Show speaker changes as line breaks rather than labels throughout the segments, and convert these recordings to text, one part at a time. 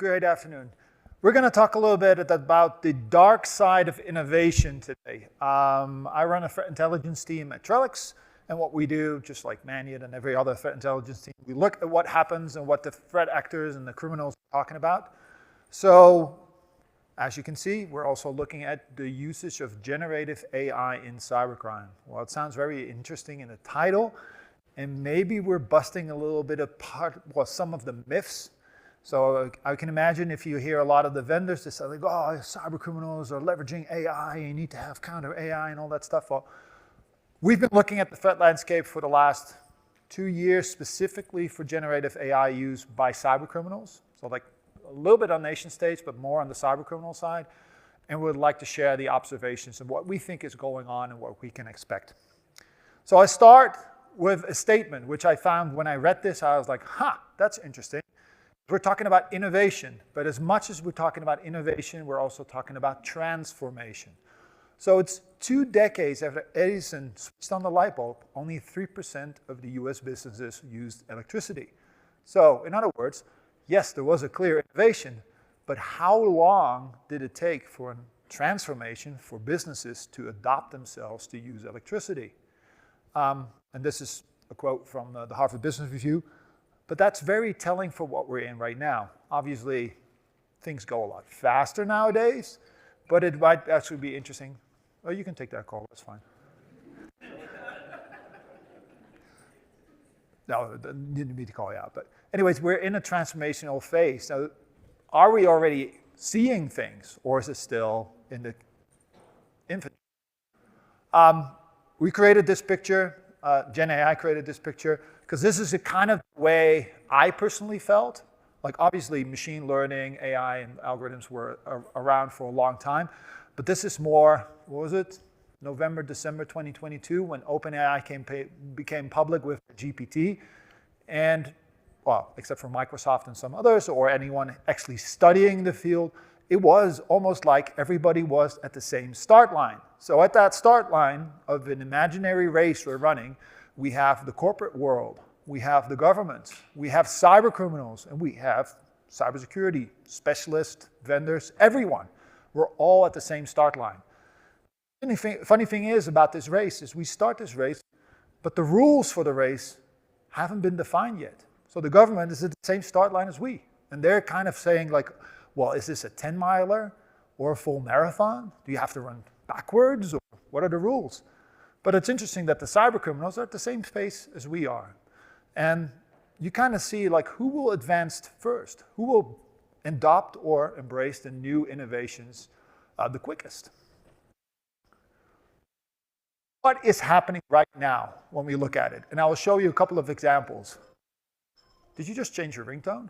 Good afternoon. We're going to talk a little bit about the dark side of innovation today. I run a threat intelligence team at Trellix, and what we do, just like Mannion and every other threat intelligence team, we look at what happens and what the threat actors and the criminals are talking about. So, as you can see, we're also looking at the usage of generative AI in cybercrime. Well, it sounds very interesting in the title, and maybe we're busting a little bit apart, well, some of the myths. So I can imagine if you hear a lot of the vendors, they say like, oh, cyber criminals are leveraging AI, you need to have counter AI and all that stuff. Well, we've been looking at the threat landscape for the last 2 years, specifically for generative AI use by cyber criminals. So like a little bit on nation states, but more on the cyber criminal side. And we'd like to share the observations and what we think is going on and what we can expect. So I start with a statement, which I found when I read this, I was like, that's interesting. We're talking about innovation, but as much as we're talking about innovation, we're also talking about transformation. So it's 2 decades after Edison switched on the light bulb, only 3% of the US businesses used electricity. So in other words, yes, there was a clear innovation, but how long did it take for a transformation for businesses to adopt themselves to use electricity? And this is a quote from the Harvard Business Review. But that's very telling for what we're in right now. Obviously, things go a lot faster nowadays, but it might actually be interesting. Oh, you can take that call, that's fine. No, I didn't mean to call you out. But anyways, we're in a transformational phase. Now, are we already seeing things, or is it still in the infancy? We created this picture. Gen AI created this picture because this is the kind of way I personally felt. Like obviously machine learning, AI, and algorithms were around for a long time, but this is more, what was it? November, December 2022 when OpenAI became public with GPT. And, well, except for Microsoft and some others or anyone actually studying the field, it was almost like everybody was at the same start line. So at that start line of an imaginary race we're running, we have the corporate world, we have the government, we have cyber criminals, and we have cybersecurity specialists, vendors, everyone. We're all at the same start line. The funny thing is about this race is we start this race, but the rules for the race haven't been defined yet. So the government is at the same start line as we. And they're kind of saying like, well, is this a 10-miler or a full marathon? Do you have to run backwards, or what are the rules? But it's interesting that the cyber criminals are at the same pace as we are. And you kind of see like who will advance first, who will adopt or embrace the new innovations the quickest. What is happening right now when we look at it? And I will show you a couple of examples. Did you just change your ringtone?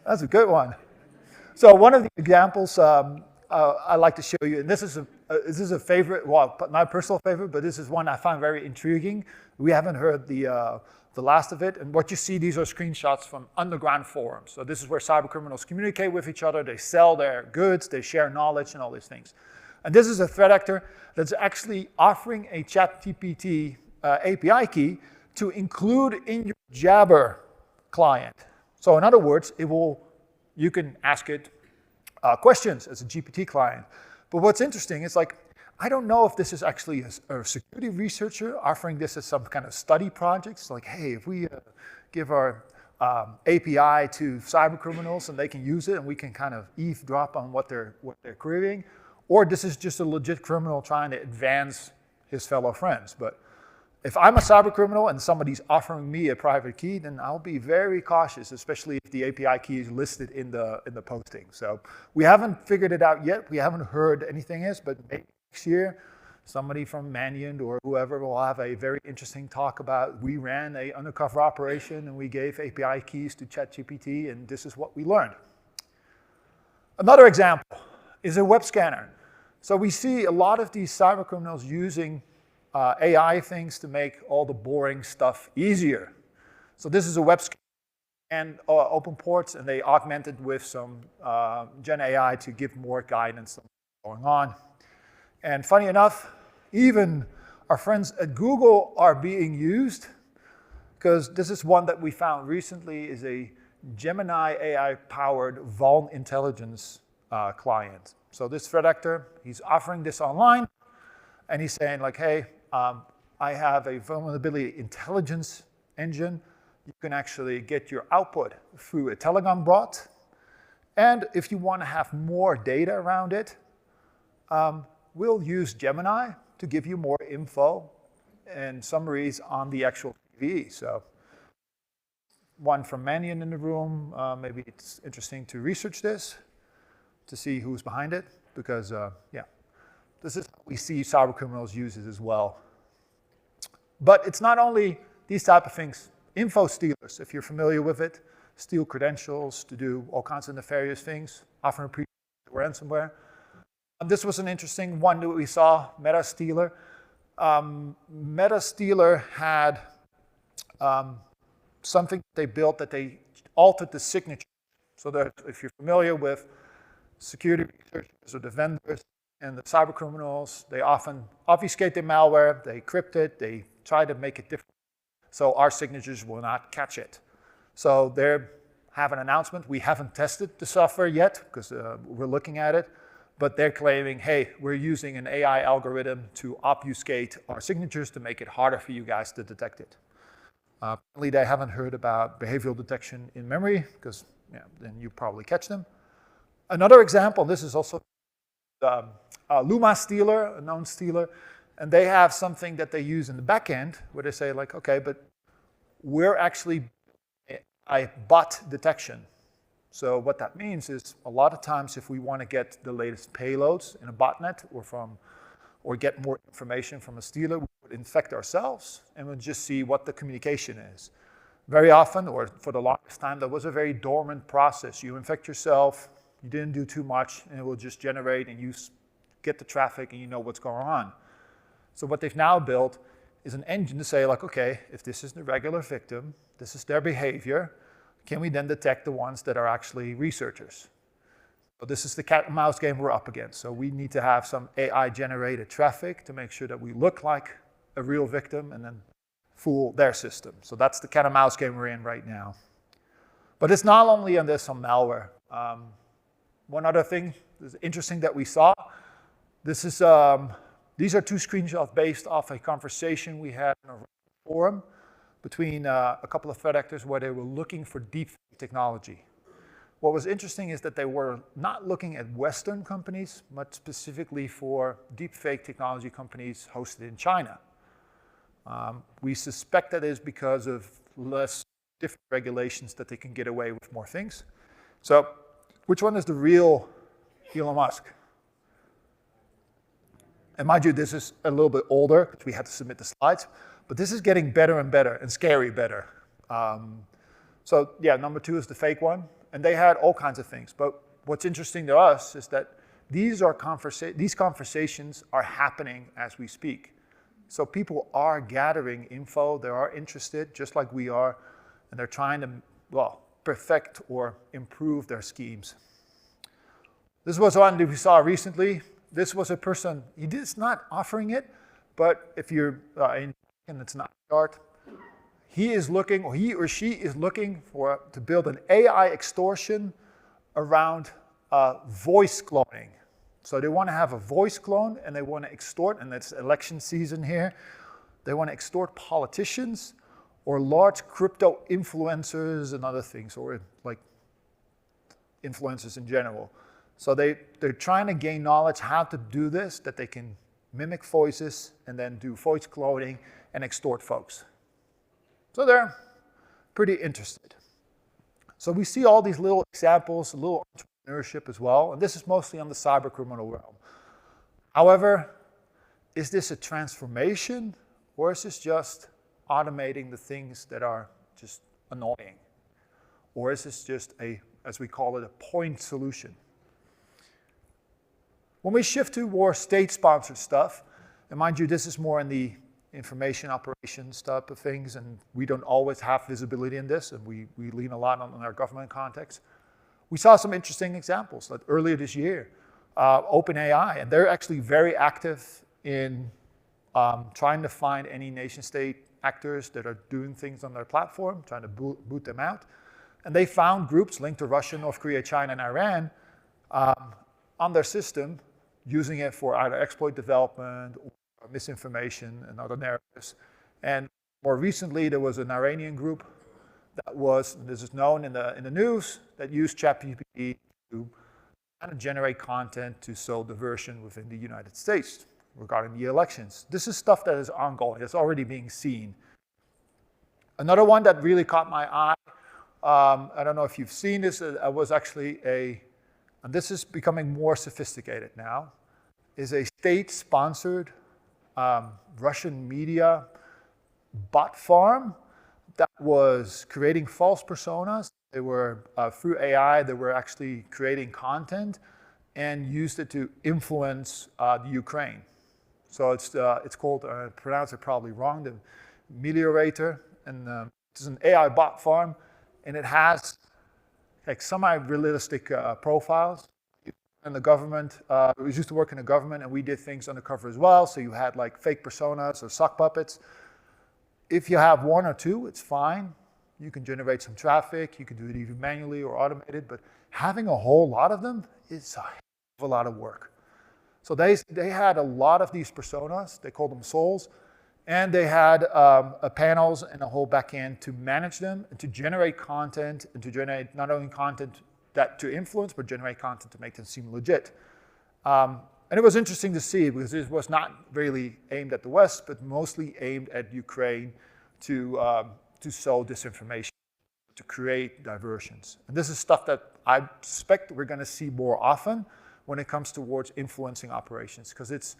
That's a good one. So one of the examples I like to show you, and this is a favorite, well, not a personal favorite, but this is one I find very intriguing. We haven't heard the last of it, and what you see, these are screenshots from underground forums. So this is where cyber criminals communicate with each other, they sell their goods, they share knowledge and all these things. And this is a threat actor that's actually offering a ChatGPT API key to include in your Jabber client. So in other words, you can ask it questions as a GPT client. But what's interesting is like, I don't know if this is actually a security researcher offering this as some kind of study project. It's like, hey, if we give our API to cyber criminals and they can use it and we can kind of eavesdrop on what they're querying, or this is just a legit criminal trying to advance his fellow friends. But if I'm a cyber criminal and somebody's offering me a private key, then I'll be very cautious, especially if the API key is listed in the posting. So we haven't figured it out yet. We haven't heard anything else, but maybe next year, somebody from Mannion or whoever will have a very interesting talk about we ran an undercover operation and we gave API keys to ChatGPT and this is what we learned. Another example is a web scanner. So we see a lot of these cyber criminals using AI things to make all the boring stuff easier. So this is a web scanner and open ports, and they augmented with some Gen AI to give more guidance on what's going on. And funny enough, even our friends at Google are being used because this is one that we found recently is a Gemini AI-powered vuln intelligence client. So this threat actor, he's offering this online, and he's saying like, hey, I have a vulnerability intelligence engine. You can actually get your output through a Telegram bot. And if you want to have more data around it, we'll use Gemini to give you more info and summaries on the actual TV. So one from Mannion in the room, maybe it's interesting to research this to see who's behind it, because yeah, this is how we see cybercriminals use it as well. But it's not only these type of things. Info stealers, if you're familiar with it, steal credentials to do all kinds of nefarious things, often a ransomware. This was an interesting one that we saw, MetaStealer. MetaStealer had something they built that they altered the signature. So that if you're familiar with security researchers or the vendors and the cybercriminals, they often obfuscate their malware, they crypt it, they try to make it different, so our signatures will not catch it. So they have an announcement. We haven't tested the software yet because we're looking at it, but they're claiming, hey, we're using an AI algorithm to obfuscate our signatures to make it harder for you guys to detect it. Apparently they haven't heard about behavioral detection in memory, because yeah, then you probably catch them. Another example, this is also Luma Stealer, a known stealer, and they have something that they use in the back end where they say like, okay, but we're actually a bot detection. So what that means is a lot of times if we want to get the latest payloads in a botnet or get more information from a stealer, we would infect ourselves and we'll just see what the communication is. Very often, or for the longest time, that was a very dormant process. You infect yourself, you didn't do too much, and it will just generate and you get the traffic and you know what's going on. So what they've now built is an engine to say like, okay, if this is the regular victim, this is their behavior, can we then detect the ones that are actually researchers? So this is the cat and mouse game we're up against. So we need to have some AI-generated traffic to make sure that we look like a real victim and then fool their system. So that's the cat and mouse game we're in right now. But it's not only on this, on malware. One other thing that's interesting that we saw, this is, these are two screenshots based off a conversation we had in a forum between a couple of threat actors where they were looking for deepfake technology. What was interesting is that they were not looking at Western companies, but specifically for deepfake technology companies hosted in China. We suspect that is because of less different regulations that they can get away with more things. So which one is the real Elon Musk? And mind you, this is a little bit older because we had to submit the slides, but this is getting better and better and scary better. So yeah, number 2 is the fake one, and they had all kinds of things. But what's interesting to us is that these conversations are happening as we speak. So people are gathering info, they are interested, just like we are, and they're trying to, well, perfect or improve their schemes. This was one that we saw recently. This was a person, he is not offering it, but if you're and it's not chart, he is looking, or he or she is looking to build an AI extortion around voice cloning. So they want to have a voice clone and they want to extort, and it's election season here, they want to extort politicians or large crypto influencers and other things, or like influencers in general. So they're trying to gain knowledge how to do this, that they can mimic voices and then do voice cloning and extort folks. So they're pretty interested. So we see all these little examples, a little entrepreneurship as well, and this is mostly on the cybercriminal realm. However, is this a transformation, or is this just automating the things that are just annoying? Or is this just a, as we call it, a point solution? When we shift to more state-sponsored stuff, and mind you, this is more in the information operations type of things, and we don't always have visibility in this, and we lean a lot on our government context. We saw some interesting examples. Like earlier this year, OpenAI, and they're actually very active in trying to find any nation-state actors that are doing things on their platform, trying to boot them out. And they found groups linked to Russia, North Korea, China, and Iran on their system, using it for either exploit development or misinformation and other narratives. And more recently, there was an Iranian group that was, this is known in the news, that used ChatGPT to kind of generate content to sow diversion within the United States regarding the elections. This is stuff that is ongoing. It's already being seen. Another one that really caught my eye, I don't know if you've seen this, was actually and this is becoming more sophisticated now, is a state-sponsored Russian media bot farm that was creating false personas. They were, through AI, they were actually creating content and used it to influence the Ukraine. So it's called, I pronounce it probably wrong, the Meliorator, and it's an AI bot farm, and it has like semi-realistic profiles. In the government, we used to work in the government, and we did things undercover as well. So you had like fake personas or sock puppets. If you have one or two, it's fine. You can generate some traffic. You can do it either manually or automated. But having a whole lot of them is a hell of a lot of work. So they had a lot of these personas. They called them souls. And they had panels and a whole backend to manage them and to generate content and to generate not only content that to influence, but generate content to make them seem legit. And it was interesting to see because it was not really aimed at the West, but mostly aimed at Ukraine to sow disinformation, to create diversions. And this is stuff that I suspect we're going to see more often when it comes towards influencing operations, because it's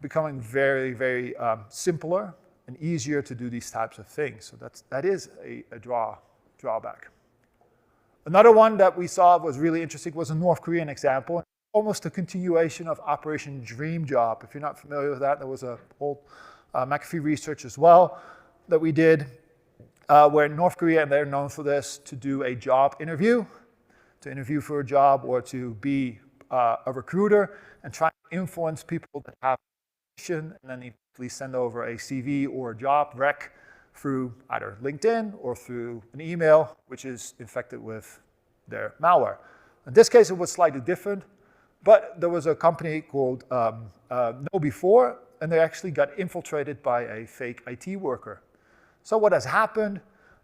becoming very, very simpler and easier to do these types of things. So that is a drawback. Another one that we saw was really interesting was a North Korean example, almost a continuation of Operation Dream Job. If you're not familiar with that, there was a whole McAfee research as well that we did, where North Korea, and they're known for this, to do a job interview, to interview for a job or to be a recruiter and try to influence people that have a position, and then they send over a CV or a job rec through either LinkedIn or through an email, which is infected with their malware. In this case, it was slightly different, but there was a company called KnowBe4, and they actually got infiltrated by a fake IT worker. So what has happened,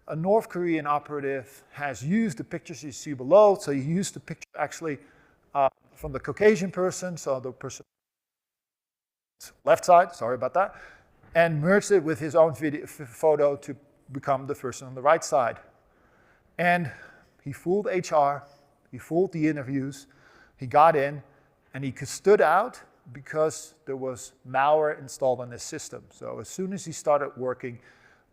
a North Korean operative has used the pictures you see below. So he used the picture actually from the Caucasian person, so the person left side, sorry about that, and merged it with his own photo to become the person on the right side. And he fooled HR, he fooled the interviews, he got in, and he stood out because there was malware installed on his system. So as soon as he started working,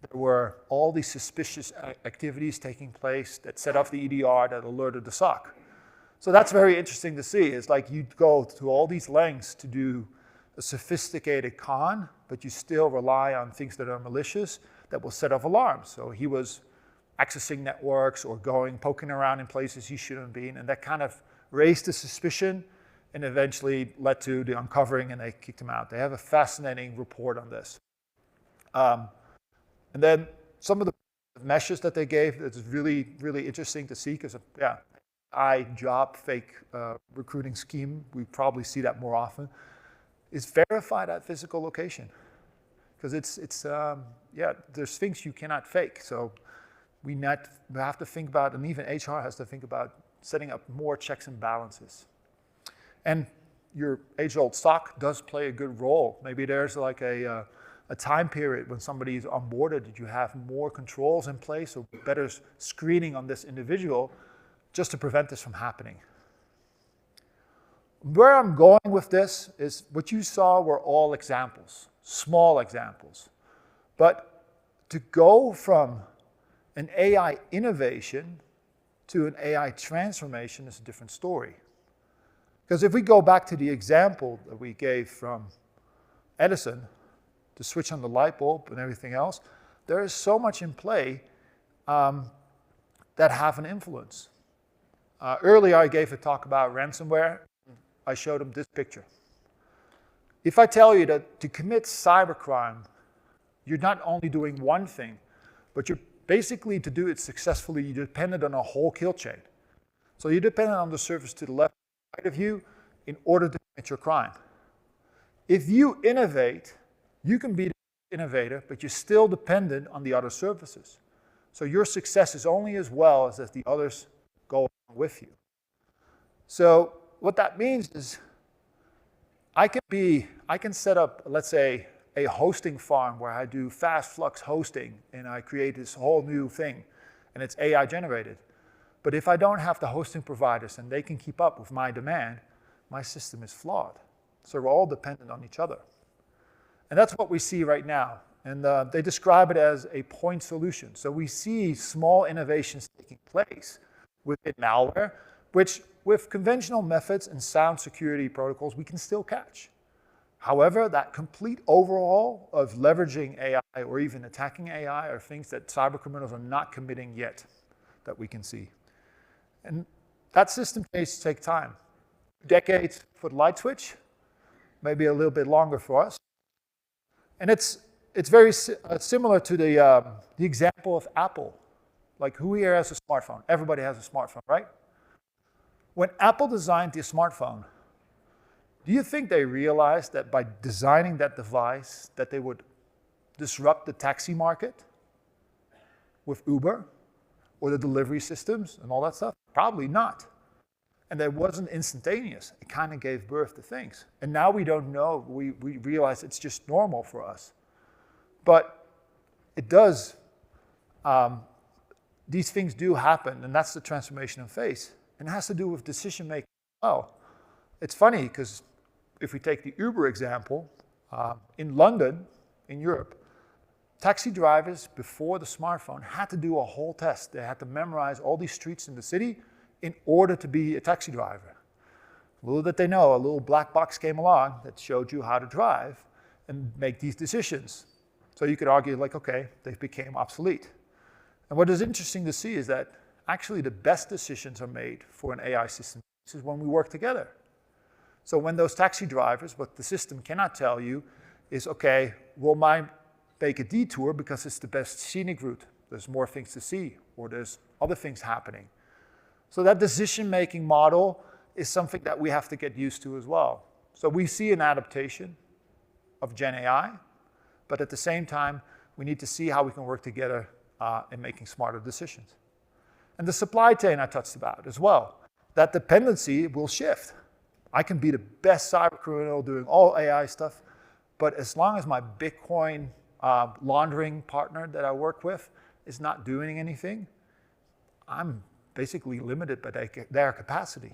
there were all these suspicious activities taking place that set off the EDR that alerted the SOC. So that's very interesting to see. It's like you go to all these lengths to do a sophisticated con, but you still rely on things that are malicious that will set off alarms. So he was accessing networks or poking around in places he shouldn't be, and that kind of raised the suspicion and eventually led to the uncovering, and they kicked him out. They have a fascinating report on this. And then some of the meshes that they gave, it's really, really interesting to see because, job fake recruiting scheme, we probably see that more often, is verified at physical location. Because there's things you cannot fake. So we have to think about, and even HR has to think about setting up more checks and balances. And your age-old SOC does play a good role. Maybe there's like a time period when somebody is onboarded that you have more controls in place or better screening on this individual just to prevent this from happening. Where I'm going with this is what you saw were all examples, small examples. But to go from an AI innovation to an AI transformation is a different story. Because if we go back to the example that we gave from Edison, to switch on the light bulb and everything else, there is so much in play that have an influence. Earlier I gave a talk about ransomware. I showed them this picture. If I tell you that to commit cybercrime you're not only doing one thing, but you're basically, to do it successfully, you're dependent on a whole kill chain. So you're dependent on the surface to the left and right of you in order to commit your crime. If you innovate, you can be the innovator, but you're still dependent on the other surfaces. So your success is only as well as the others go along with you. So what that means is I can set up, let's say, a hosting farm where I do fast flux hosting and I create this whole new thing and it's AI generated. But if I don't have the hosting providers and they can keep up with my demand, my system is flawed. So we're all dependent on each other. And that's what we see right now. And they describe it as a point solution. So we see small innovations taking place within malware, which with conventional methods and sound security protocols, we can still catch. However, that complete overhaul of leveraging AI or even attacking AI are things that cybercriminals are not committing yet that we can see. And that system change takes time. Decades for the light switch, maybe a little bit longer for us. And it's very similar to the example of Apple. Like, who here has a smartphone? Everybody has a smartphone, right? When Apple designed the smartphone, do you think they realized that by designing that device that they would disrupt the taxi market with Uber or the delivery systems and all that stuff? Probably not. And that wasn't instantaneous. It kind of gave birth to things. And now we don't know. We realize it's just normal for us. But it does. These things do happen, and that's the transformation of face. And it has to do with decision making as well. It's funny because if we take the Uber example, in London, in Europe, taxi drivers before the smartphone had to do a whole test. They had to memorize all these streets in the city in order to be a taxi driver. Little did they know, a little black box came along that showed you how to drive and make these decisions. So you could argue like, okay, they became obsolete. And what is interesting to see is that actually the best decisions are made for an AI system. This is when we work together. So when those taxi drivers, what the system cannot tell you is, okay, we'll make a detour because it's the best scenic route. There's more things to see, or there's other things happening. So that decision-making model is something that we have to get used to as well. So we see an adaptation of Gen AI, but at the same time, we need to see how we can work together in making smarter decisions. And the supply chain I touched about as well. That dependency will shift. I can be the best cybercriminal doing all AI stuff, but as long as my Bitcoin laundering partner that I work with is not doing anything, I'm basically limited by their capacity.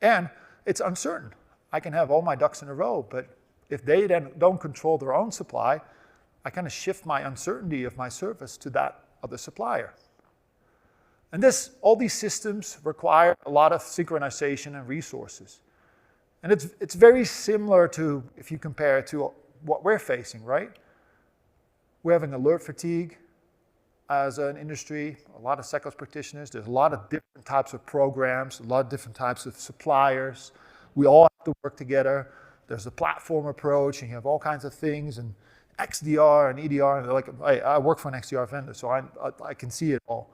And it's uncertain. I can have all my ducks in a row, but if they then don't control their own supply, I kind of shift my uncertainty of my service to that other supplier. And all these systems require a lot of synchronization and resources. And it's very similar to, if you compare it to what we're facing, right? We're having alert fatigue as an industry, a lot of SecOps practitioners. There's a lot of different types of programs, a lot of different types of suppliers. We all have to work together. There's a platform approach, and you have all kinds of things, and XDR and EDR. And like, I work for an XDR vendor, so I can see it all.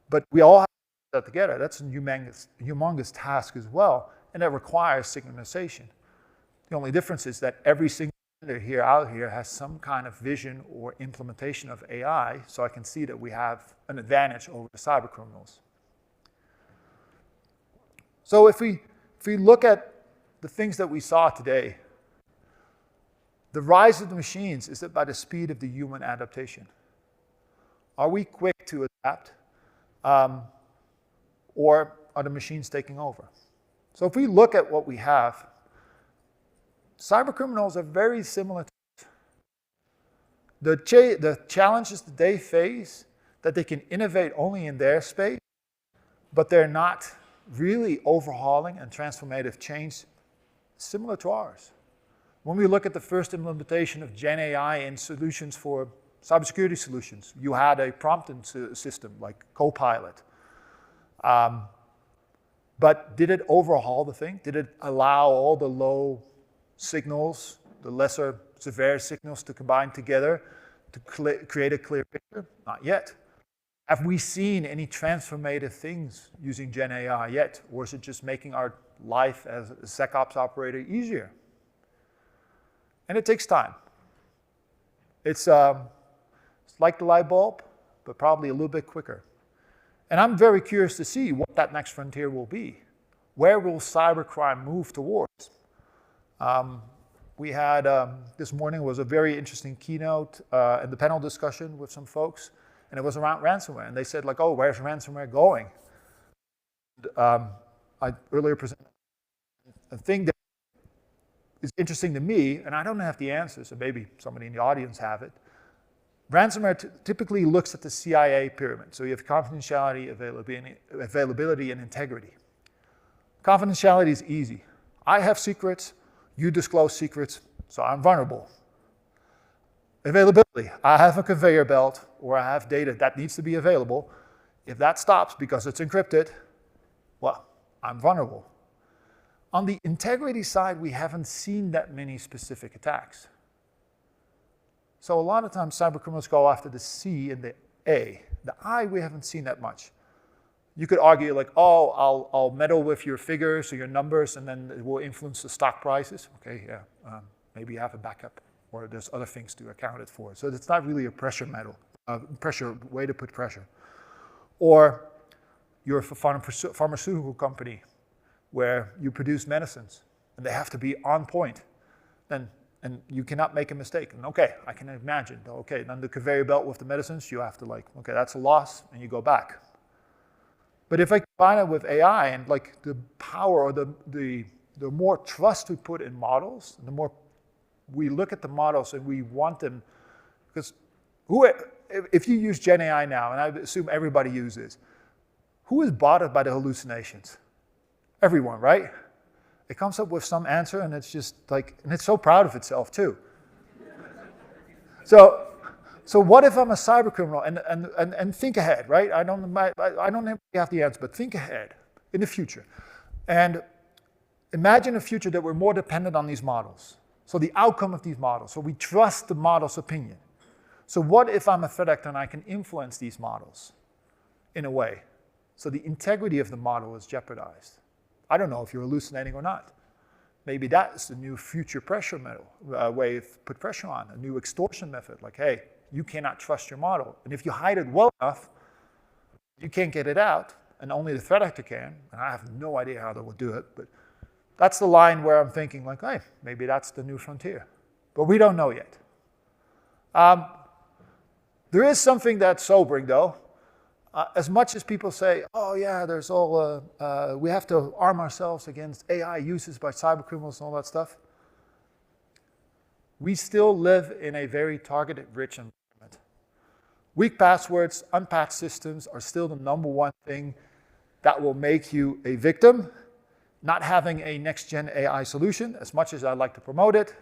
But we all have to put that together. That's a humongous task as well, and that requires synchronization. The only difference is that every single vendor out here has some kind of vision or implementation of AI, so I can see that we have an advantage over the cybercriminals. So if we look at the things that we saw today, the rise of the machines is by the speed of the human adaptation. Are we quick to adapt? Or are the machines taking over? So if we look at what we have, cybercriminals are very similar to us. The challenges that they face, that they can innovate only in their space, but they're not really overhauling and transformative change similar to ours. When we look at the first implementation of Gen AI in solutions for cybersecurity solutions, you had a prompting system like Copilot. But did it overhaul the thing? Did it allow all the low signals, the lesser severe signals to combine together to create a clear picture? Not yet. Have we seen any transformative things using Gen AI yet? Or is it just making our life as a SecOps operator easier? And it takes time. It's like the light bulb, but probably a little bit quicker. And I'm very curious to see what that next frontier will be. Where will cybercrime move towards? We had, this morning was a very interesting keynote and the panel discussion with some folks, and it was around ransomware. And they said, like, oh, where's ransomware going? And, I earlier presented a thing that is interesting to me, and I don't have the answers, so maybe somebody in the audience have it. Ransomware typically looks at the CIA pyramid. So you have confidentiality, availability, and integrity. Confidentiality is easy. I have secrets, you disclose secrets, so I'm vulnerable. Availability, I have a conveyor belt or I have data that needs to be available. If that stops because it's encrypted, well, I'm vulnerable. On the integrity side, we haven't seen that many specific attacks. So a lot of times cybercriminals go after the C and the A. The I, we haven't seen that much. You could argue like, oh, I'll meddle with your figures or your numbers and then it will influence the stock prices. Okay, yeah, maybe you have a backup or there's other things to account it for. So it's not really a pressure way to put pressure. Or you're a pharmaceutical company where you produce medicines and they have to be on point. And you cannot make a mistake. And okay, I can imagine, okay, then the conveyor belt with the medicines, you have to like, okay, that's a loss and you go back. But if I combine it with AI and like the power or the more trust we put in models, the more we look at the models and we want them, because if you use Gen AI now, and I assume everybody uses, who is bothered by the hallucinations? Everyone, right? It comes up with some answer and it's just like, and it's so proud of itself too. So what if I'm a cybercriminal and think ahead, right? I don't have the answer, but think ahead in the future. And imagine a future that we're more dependent on these models. So the outcome of these models. So we trust the model's opinion. So what if I'm a threat actor and I can influence these models in a way? So the integrity of the model is jeopardized. I don't know if you're hallucinating or not. Maybe that's the new future pressure way of put pressure on, a new extortion method. Like, hey, you cannot trust your model. And if you hide it well enough, you can't get it out, and only the threat actor can. And I have no idea how they will do it, but that's the line where I'm thinking like, hey, maybe that's the new frontier. But we don't know yet. There is something that's sobering though. As much as people say, oh yeah, there's all, we have to arm ourselves against AI uses by cybercriminals and all that stuff, we still live in a very targeted-rich environment. Weak passwords, unpatched systems are still the #1 thing that will make you a victim. Not having a next-gen AI solution, as much as I'd like to promote it,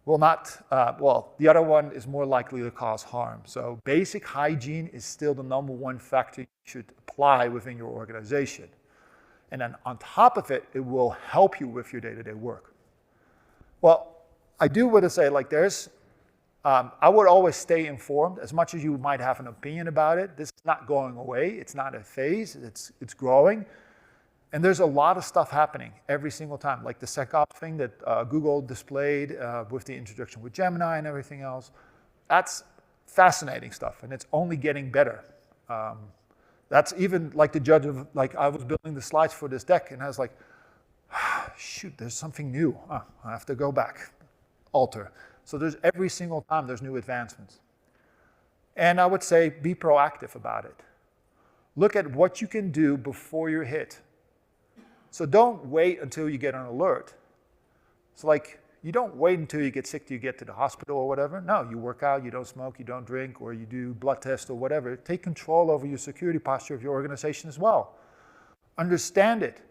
will not, the other one is more likely to cause harm. So basic hygiene is still the #1 factor you should apply within your organization. And then on top of it, it will help you with your day-to-day work. Well, I do want to say, like I would always stay informed, as much as you might have an opinion about it. This is not going away. It's not a phase. It's growing. And there's a lot of stuff happening every single time, like the SecOps thing that Google displayed with the introduction with Gemini and everything else. That's fascinating stuff, and it's only getting better. That's even like the judge of, like I was building the slides for this deck, and I was like, shoot, there's something new. I have to go back, alter. So there's every single time there's new advancements. And I would say be proactive about it. Look at what you can do before you're hit. So don't wait until you get an alert. So like, you don't wait until you get sick till you get to the hospital or whatever. No, you work out, you don't smoke, you don't drink, or you do blood tests or whatever. Take control over your security posture of your organization as well. Understand it.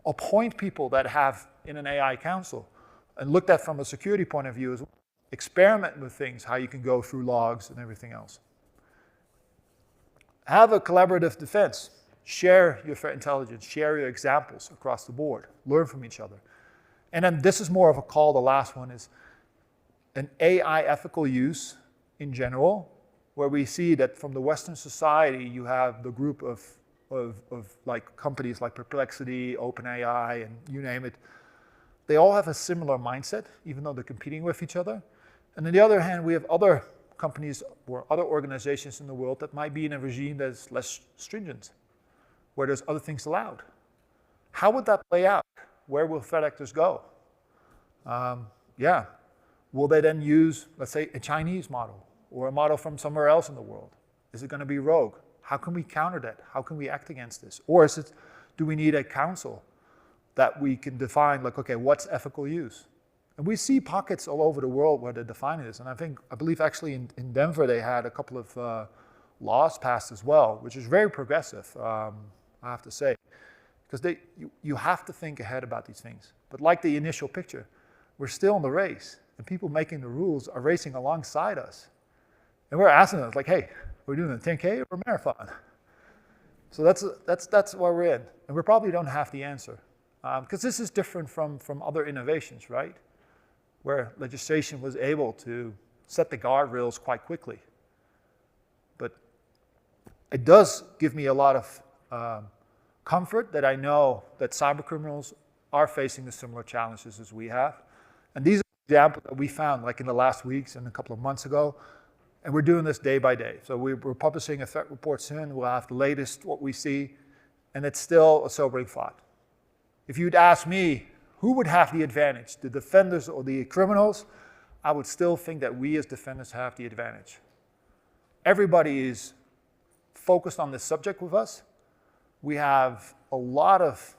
Appoint people that have in an AI council and look at from a security point of view as well. Experiment with things, how you can go through logs and everything else. Have a collaborative defense. Share your threat intelligence, share your examples across the board, learn from each other. And then this is more of a call, the last one is an AI ethical use in general, where we see that from the Western society, you have the group of like companies like Perplexity, OpenAI, and you name it. They all have a similar mindset, even though they're competing with each other. And on the other hand, we have other companies or other organizations in the world that might be in a regime that's less stringent, where there's other things allowed. How would that play out? Where will threat actors go? Yeah. Will they then use, let's say, a Chinese model or a model from somewhere else in the world? Is it going to be rogue? How can we counter that? How can we act against this? Or do we need a council that we can define, like, okay, what's ethical use? And we see pockets all over the world where they're defining this. And I believe actually in Denver, they had a couple of laws passed as well, which is very progressive, I have to say. Because you have to think ahead about these things. But like the initial picture, we're still in the race. And people making the rules are racing alongside us. And we're asking them, like, hey, we're doing a 10K or a marathon? So that's where we're in. And we probably don't have the answer. Because this is different from other innovations, right? Where legislation was able to set the guardrails quite quickly. But it does give me a lot of comfort that I know that cybercriminals are facing the similar challenges as we have. And these are examples that we found like in the last weeks and a couple of months ago. And we're doing this day by day. So we're publishing a threat report soon. We'll have the latest, what we see. And it's still a sobering thought. If you'd ask me, who would have the advantage, the defenders or the criminals? I would still think that we as defenders have the advantage. Everybody is focused on this subject with us. We have a lot of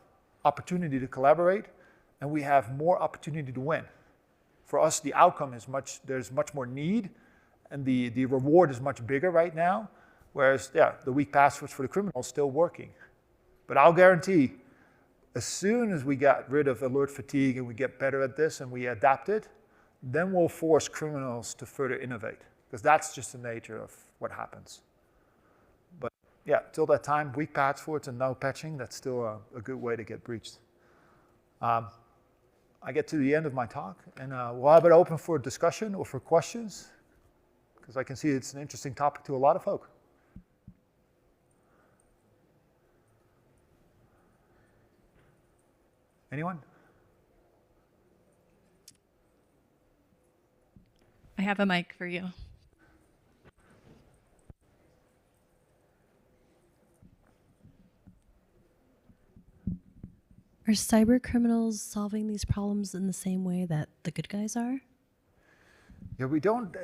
opportunity to collaborate, and we have more opportunity to win. For us, the outcome is there's much more need, and the reward is much bigger right now, whereas, yeah, the weak passwords for the criminals still working. But I'll guarantee, as soon as we got rid of alert fatigue and we get better at this and we adapt it, then we'll force criminals to further innovate, because that's just the nature of what happens. But yeah, till that time, weak passwords and no patching, that's still a good way to get breached. I get to the end of my talk, and we'll have it open for discussion or for questions, because I can see it's an interesting topic to a lot of folk. Anyone?
I have a mic for you.
Are cyber criminals solving these problems in the same way that the good guys are?
Yeah, we don't.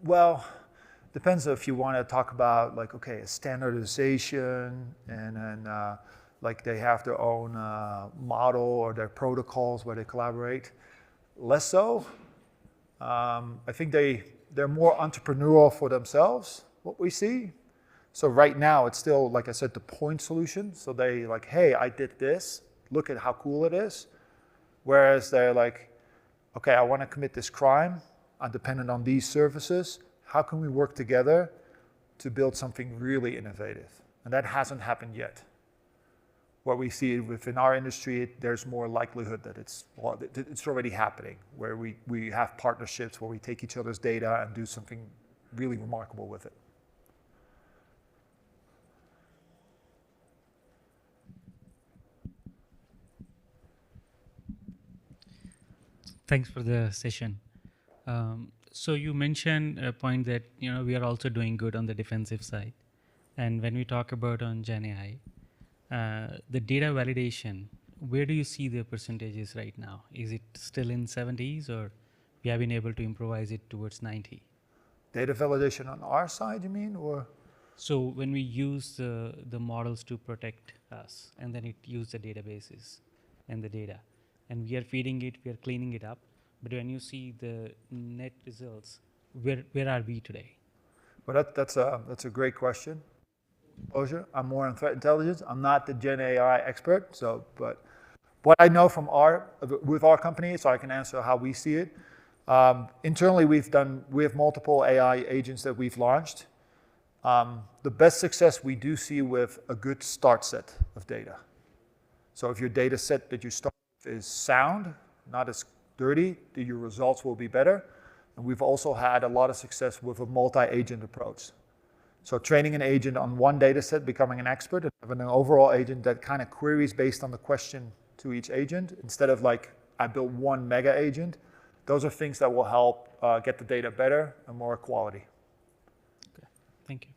Well, depends if you want to talk about like, okay, standardization and like they have their own model or their protocols where they collaborate. Less so. I think they're more entrepreneurial for themselves, what we see. So right now, it's still, like I said, the point solution. So they like, hey, I did this. Look at how cool it is. Whereas they're like, okay, I want to commit this crime. I'm dependent on these services. How can we work together to build something really innovative? And that hasn't happened yet. What we see within our industry, there's more likelihood that it's already happening, where we have partnerships where we take each other's data and do something really remarkable with it.
Thanks for the session. So you mentioned a point that we are also doing good on the defensive side, and when we talk about on Gen AI, the data validation, where do you see the percentages right now? Is it still in 70s, or we have been able to improvise it towards 90?
Data validation on our side, you mean, or?
So when we use the models to protect us, and then it use the databases and the data, and we are feeding it, we are cleaning it up, but when you see the net results, where are we today?
Well, that's a great question. I'm more on threat intelligence. I'm not the Gen AI expert, but what I know from with our company, so I can answer how we see it. Internally, we have multiple AI agents that we've launched. The best success we do see with a good start set of data. So if your data set that you start with is sound, not as dirty, your results will be better. And we've also had a lot of success with a multi-agent approach. So training an agent on one data set, becoming an expert, and having an overall agent that kind of queries based on the question to each agent, instead of like, I built one mega agent. Those are things that will help get the data better and more quality.
Okay. Thank you.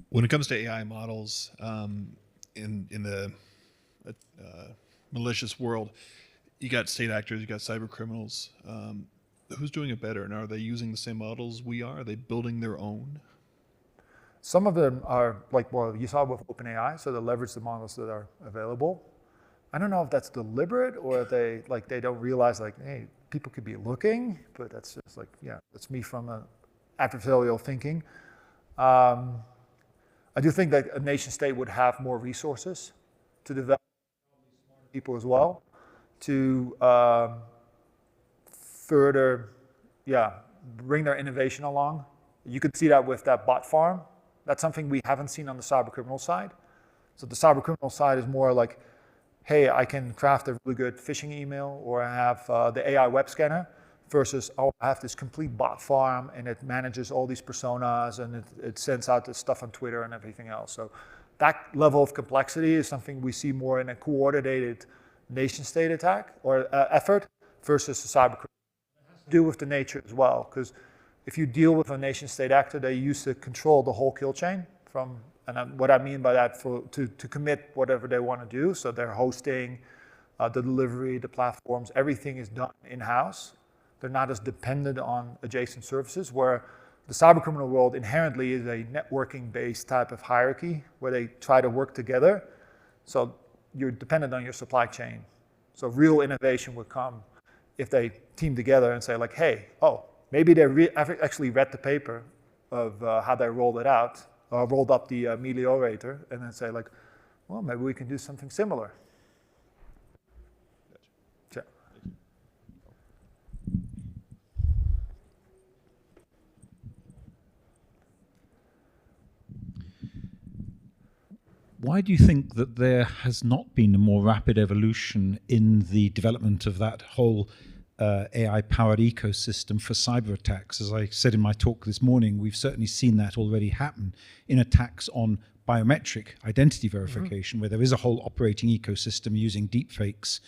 When it comes to AI models in the malicious world, you got state actors, you got cyber criminals. Who's doing it better? And are they using the same models we are? Are they building their own?
Some of them are like, well, you saw with OpenAI, so they leverage the models that are available. I don't know if that's deliberate or if they don't realize like, hey, people could be looking, but that's just like, yeah, that's me from adversarial thinking. I do think that a nation state would have more resources to develop people as well to further, bring their innovation along. You could see that with that bot farm. That's something we haven't seen on the cybercriminal side. So the cybercriminal side is more like, hey, I can craft a really good phishing email, or I have the AI web scanner, versus, oh, I have this complete bot farm and it manages all these personas and it sends out this stuff on Twitter and everything else. So that level of complexity is something we see more in a coordinated nation state attack or effort versus a cybercriminal. It has to do with the nature as well, because if you deal with a nation state actor, they used to control the whole kill chain from, and what I mean by that, to commit whatever they want to do. So they're hosting, the delivery, the platforms, everything is done in-house. They're not as dependent on adjacent services, where the cybercriminal world inherently is a networking-based type of hierarchy where they try to work together. So you're dependent on your supply chain. So real innovation would come if they team together and say like, hey, oh, maybe they actually read the paper of how they rolled it out, or rolled up the ameliorator, and then say like, well, maybe we can do something similar. Gotcha.
Why do you think that there has not been a more rapid evolution in the development of that whole AI-powered ecosystem for cyber attacks? As I said in my talk this morning, we've certainly seen that already happen in attacks on biometric identity verification, where there is a whole operating ecosystem using deepfakes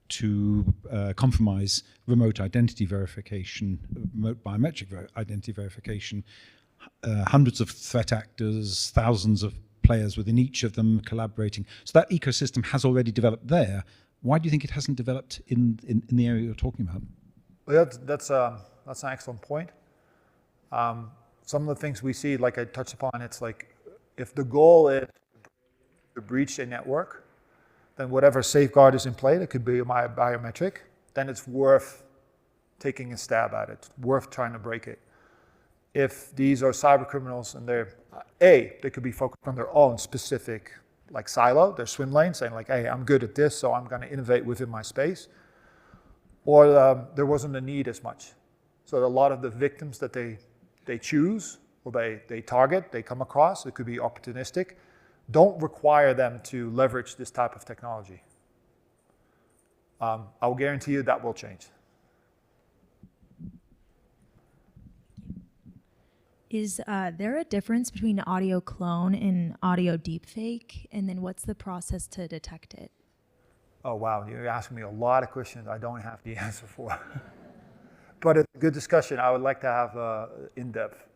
to compromise remote identity verification, remote biometric identity verification. Hundreds of threat actors, thousands of players within each of them collaborating. So that ecosystem has already developed there. Why do you think it hasn't developed in the area you're talking about?
Well, that's an excellent point. Some of the things we see, like I touched upon, it's like if the goal is to breach a network, then whatever safeguard is in play, that could be my biometric, then it's worth taking a stab at it. It's worth trying to break it. If these are cyber criminals and they could be focused on their own specific like silo, their swim lane, saying like, hey, I'm good at this, so I'm going to innovate within my space. Or there wasn't a need as much. So a lot of the victims that they choose, or they target, they come across, it could be opportunistic, don't require them to leverage this type of technology. I will guarantee you that will change.
Is there a difference between audio clone and audio deepfake? And then what's the process to detect it?
Oh, wow. You're asking me a lot of questions I don't have the answer for. But it's a good discussion. I would like to have in depth.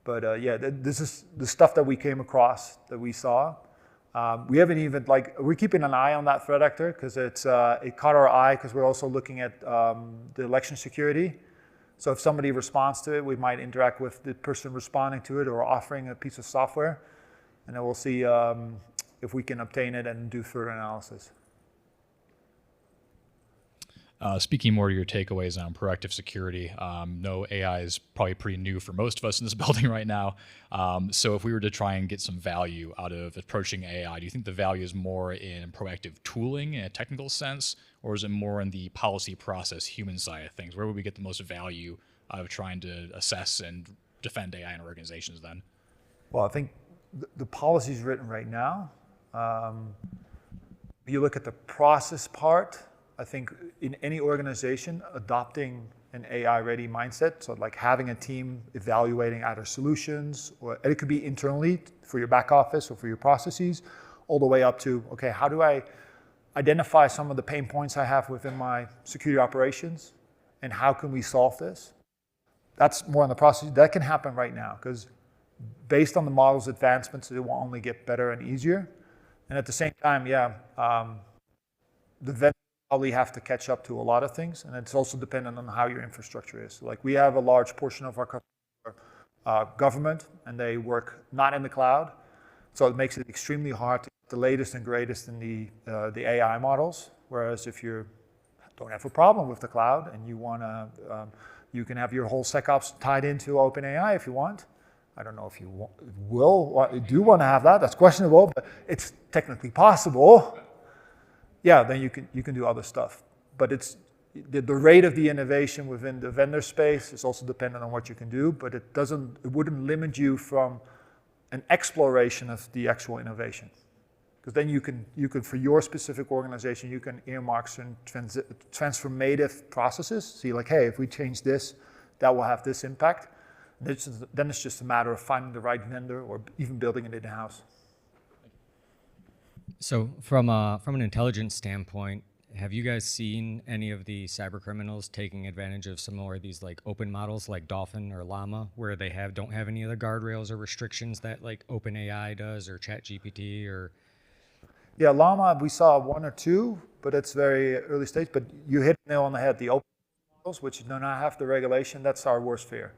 But yeah, this is the stuff that we came across, that we saw. We haven't even, we're keeping an eye on that threat actor because it caught our eye because we're also looking at the election security. So if somebody responds to it, we might interact with the person responding to it or offering a piece of software, and then we'll see if we can obtain it and do further analysis.
Speaking more to your takeaways on proactive security, no, AI is probably pretty new for most of us in this building right now. So if we were to try and get some value out of approaching AI, do you think the value is more in proactive tooling in a technical sense, or is it more in the policy process, human side of things? Where would we get the most value out of trying to assess and defend AI in organizations then?
Well, I think the policy is written right now. You look at the process part, I think in any organization, adopting an AI-ready mindset, so like having a team evaluating either solutions, or it could be internally for your back office or for your processes, all the way up to, okay, how do I identify some of the pain points I have within my security operations, and how can we solve this? That's more on the process. That can happen right now, because based on the model's advancements, it will only get better and easier. And at the same time, the vendor probably have to catch up to a lot of things, and it's also dependent on how your infrastructure is. Like we have a large portion of our customers government, and they work not in the cloud, so it makes it extremely hard to get the latest and greatest in the AI models. Whereas if you don't have a problem with the cloud and you want to, you can have your whole SecOps tied into OpenAI if you want. I don't know if you do want to have that. That's questionable, but it's technically possible. Yeah, then you can do other stuff. But it's the rate of the innovation within the vendor space is also dependent on what you can do, but it wouldn't limit you from an exploration of the actual innovation. Because then you can, for your specific organization, you can earmark certain transformative processes. See, like, hey, if we change this, that will have this impact. Then it's just a matter of finding the right vendor or even building it in-house.
So from an intelligence standpoint, have you guys seen any of the cyber criminals taking advantage of some more of these like open models like Dolphin or Llama, where they don't have any of the guardrails or restrictions that like OpenAI does or ChatGPT or?
Yeah, Llama, we saw one or two, but it's very early stage. But you hit the nail on the head. The open models, which do not have the regulation, that's our worst fear.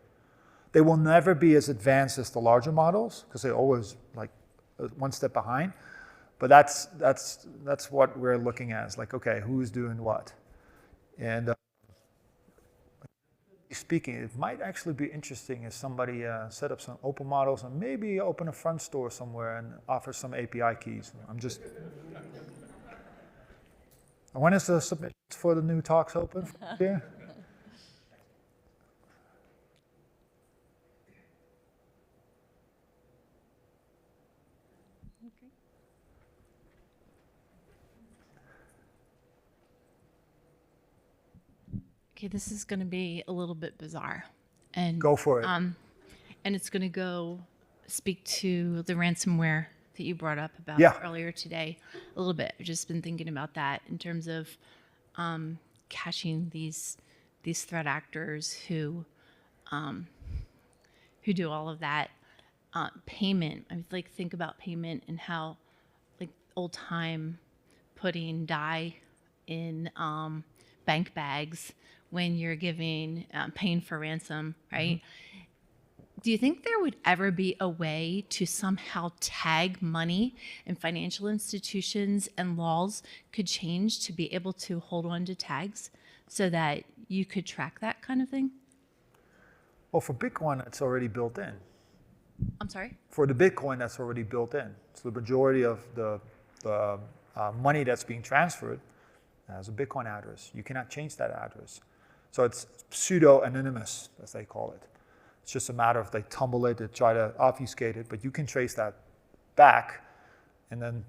They will never be as advanced as the larger models because they're always like one step behind. But that's what we're looking at. It's like, okay, who's doing what? And speaking, it might actually be interesting if somebody set up some open models and maybe open a front store somewhere and offer some API keys. When is the submission for the new talks open? Here?
Okay, this is going to be a little bit bizarre. And
go for it.
And it's going to go speak to the ransomware that you brought up about earlier today a little bit. I've just been thinking about that in terms of catching these threat actors who do all of that. Payment. I like think about payment and how like old time putting dye in bank bags when you're paying for ransom, right? Mm-hmm. Do you think there would ever be a way to somehow tag money, and financial institutions and laws could change to be able to hold on to tags so that you could track that kind of thing?
Well, for Bitcoin, it's already built in.
I'm sorry?
For the Bitcoin, that's already built in. So the majority of the money that's being transferred has a Bitcoin address. You cannot change that address. So it's pseudo-anonymous, as they call it. It's just a matter of they tumble it, they try to obfuscate it, but you can trace that back. And then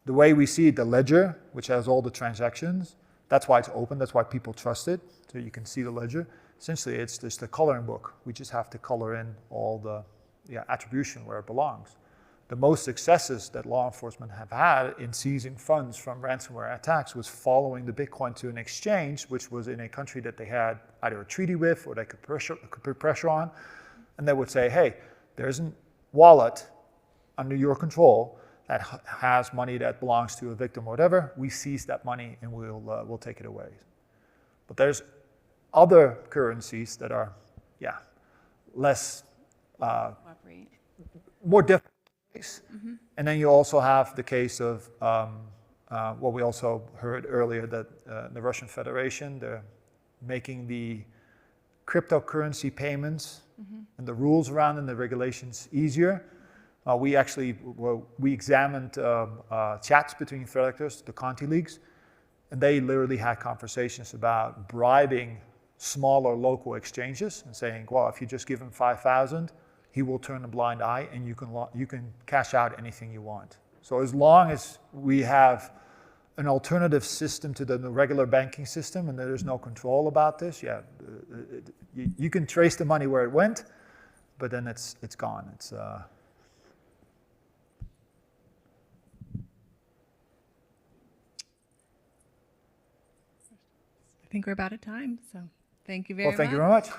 the way we see it, the ledger, which has all the transactions, that's why it's open, that's why people trust it, so you can see the ledger. Essentially, it's just a coloring book. We just have to color in all the attribution where it belongs. The most successes that law enforcement have had in seizing funds from ransomware attacks was following the Bitcoin to an exchange, which was in a country that they had either a treaty with or they could put pressure on. And they would say, hey, there's a wallet under your control that has money that belongs to a victim or whatever. We seize that money and we'll take it away. But there's other currencies that are, less, more difficult. Mm-hmm. And then you also have the case of what we also heard earlier, that the Russian Federation, they're making the cryptocurrency payments and the rules around and the regulations easier. We examined chats between threat actors, the Conti leaks, and they literally had conversations about bribing smaller local exchanges and saying, well, if you just give him 5,000, he will turn a blind eye and you can cash out anything you want. So as long as we have an alternative system to the regular banking system, and there's no control about this, yeah, you can trace the money where it went, but then it's gone.
I think we're about at time, so thank you very much.
Well, thank you very much.